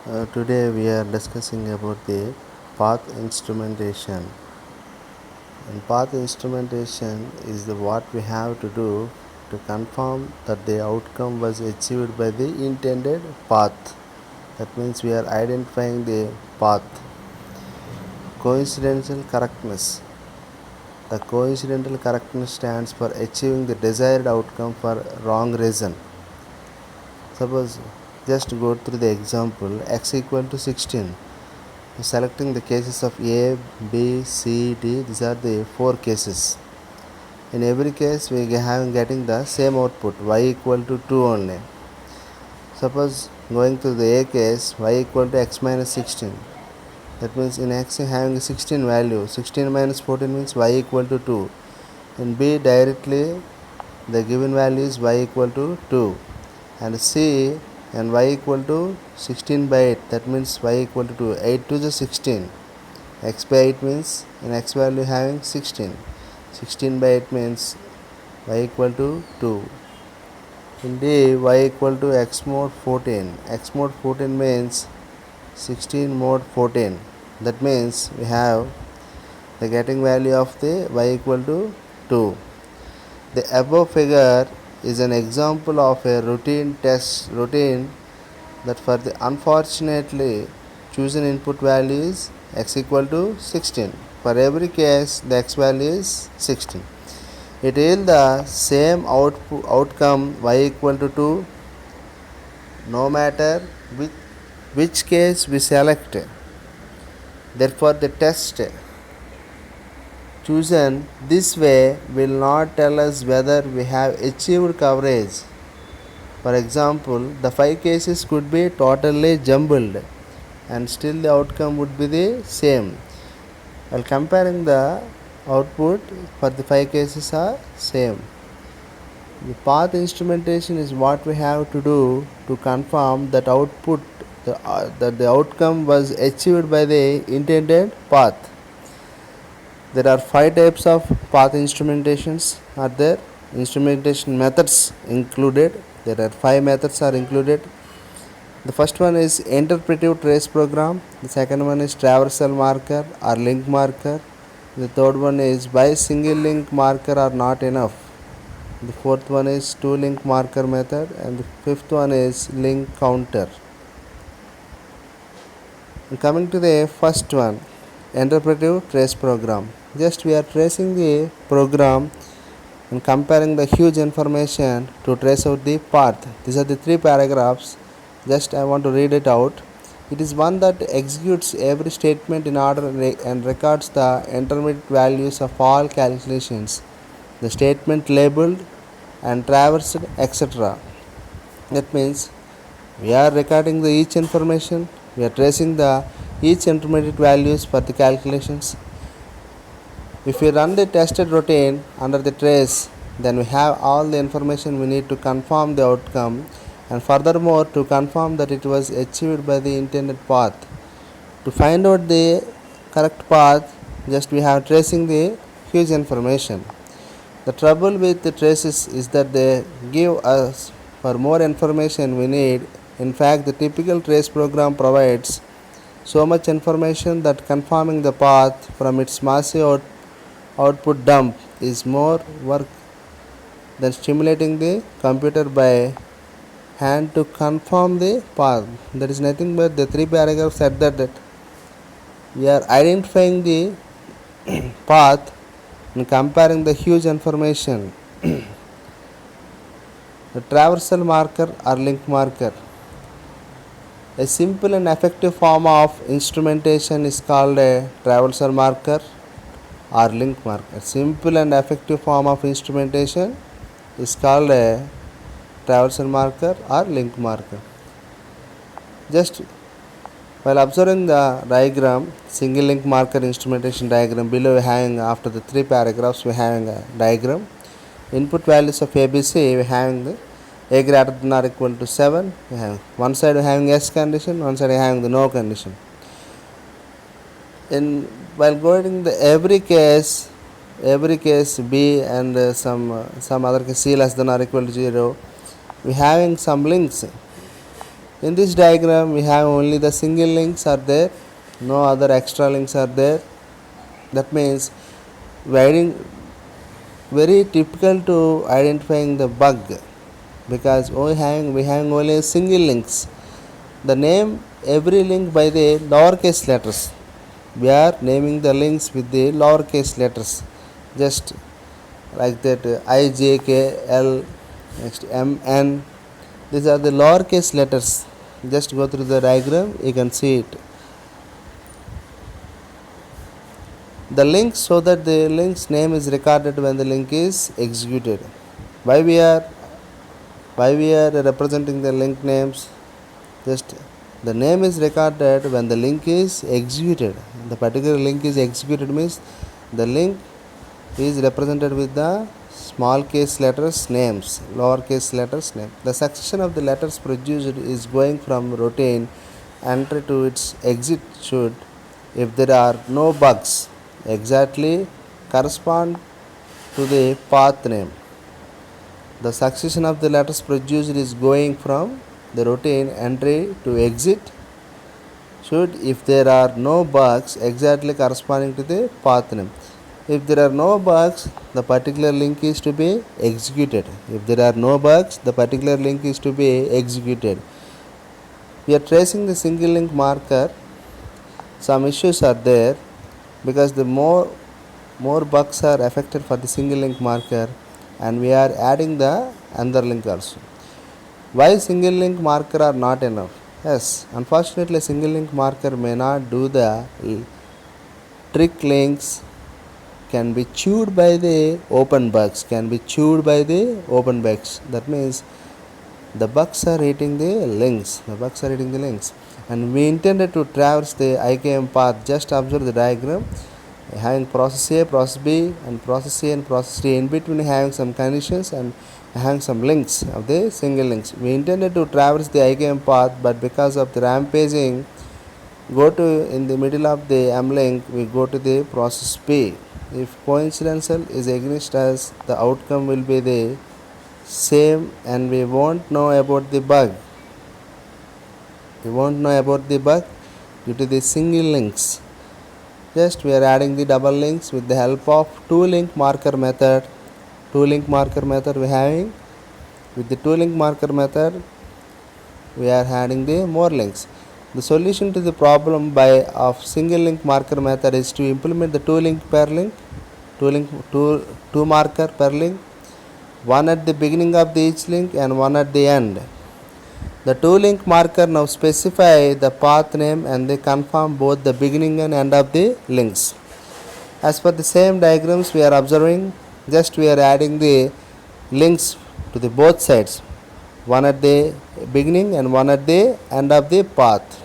Today we are discussing about the path instrumentation. And path instrumentation is what we have to do to confirm that the outcome was achieved by the intended path. That means we are identifying the path. Coincidental correctness. The coincidental correctness stands for achieving the desired outcome for wrong reason. Suppose just go through the example x equal to 16. Selecting the cases of A, B, C, D, these are the four cases. In every case, we have getting the same output y equal to 2 only. Suppose going to the A case, y equal to x minus 16. That means in x having 16 value, 16 minus 14 means y equal to 2. In B directly the given value is y equal to 2. And C and y equal to 16 by 8, that means y equal to 2. 8 to the 16. X by 8 means in x value having 16. 16 by 8 means y equal to 2. In D, y equal to x mod 14. X mod 14 means 16 mod 14. That means we have the getting value of the y equal to 2. The above figure is an example of a routine that for the unfortunately chosen input value is x equal to 16. For every case the x value is 16. It yields the same outcome y equal to 2 no matter which case we select. Therefore the test chosen this way will not tell us whether we have achieved coverage. For example, the 5 cases could be totally jumbled and still the outcome would be the same. While comparing the output for the 5 cases are same. The path instrumentation is what we have to do to confirm that that the outcome was achieved by the intended path. There are 5 types of path instrumentations are there. Instrumentation methods included. There are 5 methods are included. The first one is interpretive trace program. The second one is traversal marker or link marker. The third one is why single link marker are not enough. The fourth one is two link marker method, and the fifth one is link counter. And coming to the first one, interpretive trace program. Just we are tracing the program and comparing the huge information to trace out the path. These are the 3 paragraphs. Just I want to read it out. It is one that executes every statement in order and records the intermediate values of all calculations, the statement labeled and traversed, etc. That means we are recording the each information, we are tracing the each intermediate values for the calculations. If we run the tested routine under the trace, then we have all the information we need to confirm the outcome, and furthermore to confirm that it was achieved by the intended path. To find out the correct path, just we have tracing the huge information. The trouble with the traces is that they give us for more information we need. In fact, the typical trace program provides so much information that confirming the path from its massive output dump is more work than stimulating the computer by hand to confirm the path. That is nothing but the 3 paragraphs said that we are identifying the path and comparing the huge information. The traversal marker or link marker. A simple and effective form of instrumentation is called a traversal marker or link marker. A simple and effective form of instrumentation is called a traversal marker or link marker. Just while observing the diagram, single link marker instrumentation diagram, below we having after the 3 paragraphs we having a diagram. Input values of ABC we having the a greater than or equal to 7. We have one side we having S condition, one side we having the no condition. In while going the every case B and some other case C less than or equal to 0, we having some links. In this diagram we have only the single links are there, no other extra links are there. That means very typical to identifying the bug, because we having only single links. The name every link by the lowercase letters. We are naming the links with the lowercase letters, just like that. I, J, K, L, next M, N. These are the lowercase letters. Just go through the diagram, you can see it. The link, so that the link's name is recorded when the link is executed. Why we are representing the link names? Just the name is recorded when the link is executed. The particular link is executed means the link is represented with the small case letters names, lowercase letters name. The succession of the letters produced is going from routine entry to its exit should, if there are no bugs, exactly correspond to the path name. The succession of the letters produced is going from the routine entry to exit should, if there are no bugs, exactly corresponding to the path name. If there are no bugs, the particular link is to be executed. If there are no bugs, the particular link is to be executed. We are tracing the single link marker. Some issues are there because the more bugs are affected for the single link marker, and we are adding the another link also. Why single link marker are not enough? Yes, unfortunately single link marker may not do the trick. Links can be chewed by the open bugs, That means the bugs are eating the links. And we intended to traverse the IKM path. Just observe the diagram. Having process A, process B, and process C and process D. In between having some conditions and having some links of the single links. We intended to traverse the IKM path, but because of the rampaging, in the middle of the M link, we go to the process B. If coincidental is against us, the outcome will be the same, and we won't know about the bug. Due to the single links. Just we are adding the double links with the help of two link marker method. We having with the two link marker method, we are adding the more links. The solution to the problem of single link marker method is to implement the two marker per link, one at the beginning of each link and one at the end. The two link marker now specify the path name and they confirm both the beginning and end of the links. As per the same diagrams we are observing, just we are adding the links to the both sides, one at the beginning and one at the end of the path.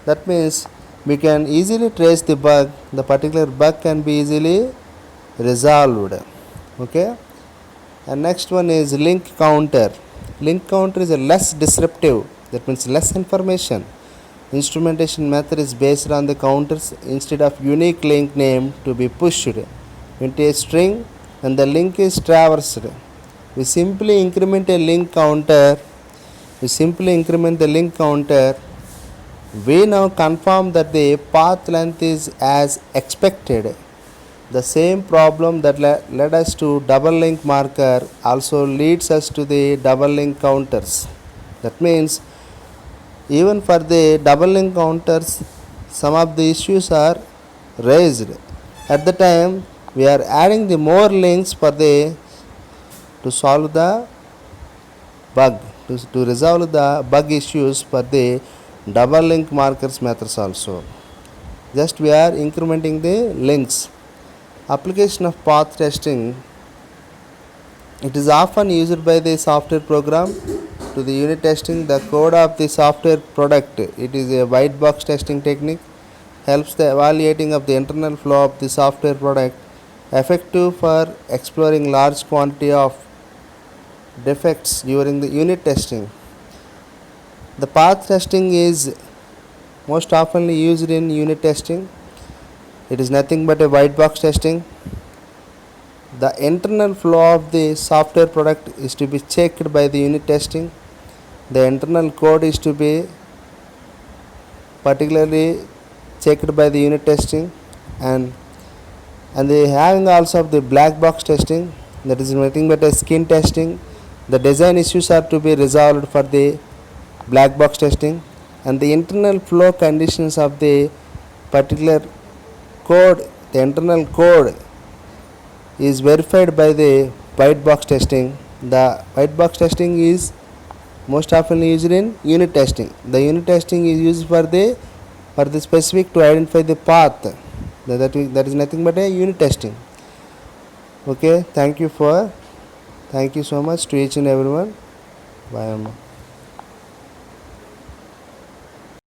That means we can easily trace the bug. The particular bug can be easily resolved. Okay. And next one is link counter. Link counter is a less disruptive, that means less information. Instrumentation method is based on the counters instead of unique link name to be pushed into a string and the link is traversed. We simply increment the link counter. We now confirm that the path length is as expected. The same problem that led us to double link marker also leads us to the double link counters. That means even for the double link counters, some of the issues are raised. At the time we are adding the more links to solve the bug, to resolve the bug issues for the double link markers methods also. Just we are incrementing the links. Application of path testing. It is often used by the software program to the unit testing the code of the software product. It is a white box testing technique. Helps the evaluating of the internal flow of the software product. Effective for exploring large quantity of defects during the unit testing. The path testing is most often used in unit testing. It is nothing but a white box testing. The internal flow of the software product is to be checked by the unit testing. the internal code is to be particularly checked by the unit testing, and the having also of the black box testing, that is nothing but a skin testing. The design issues are to be resolved for the black box testing, and the internal flow conditions of the particular code, the internal code is verified by the white box testing. The white box testing is most often used in unit testing. The unit testing is used for the specific to identify the path. That is nothing but a unit testing. Okay, thank you so much to each and everyone. Bye.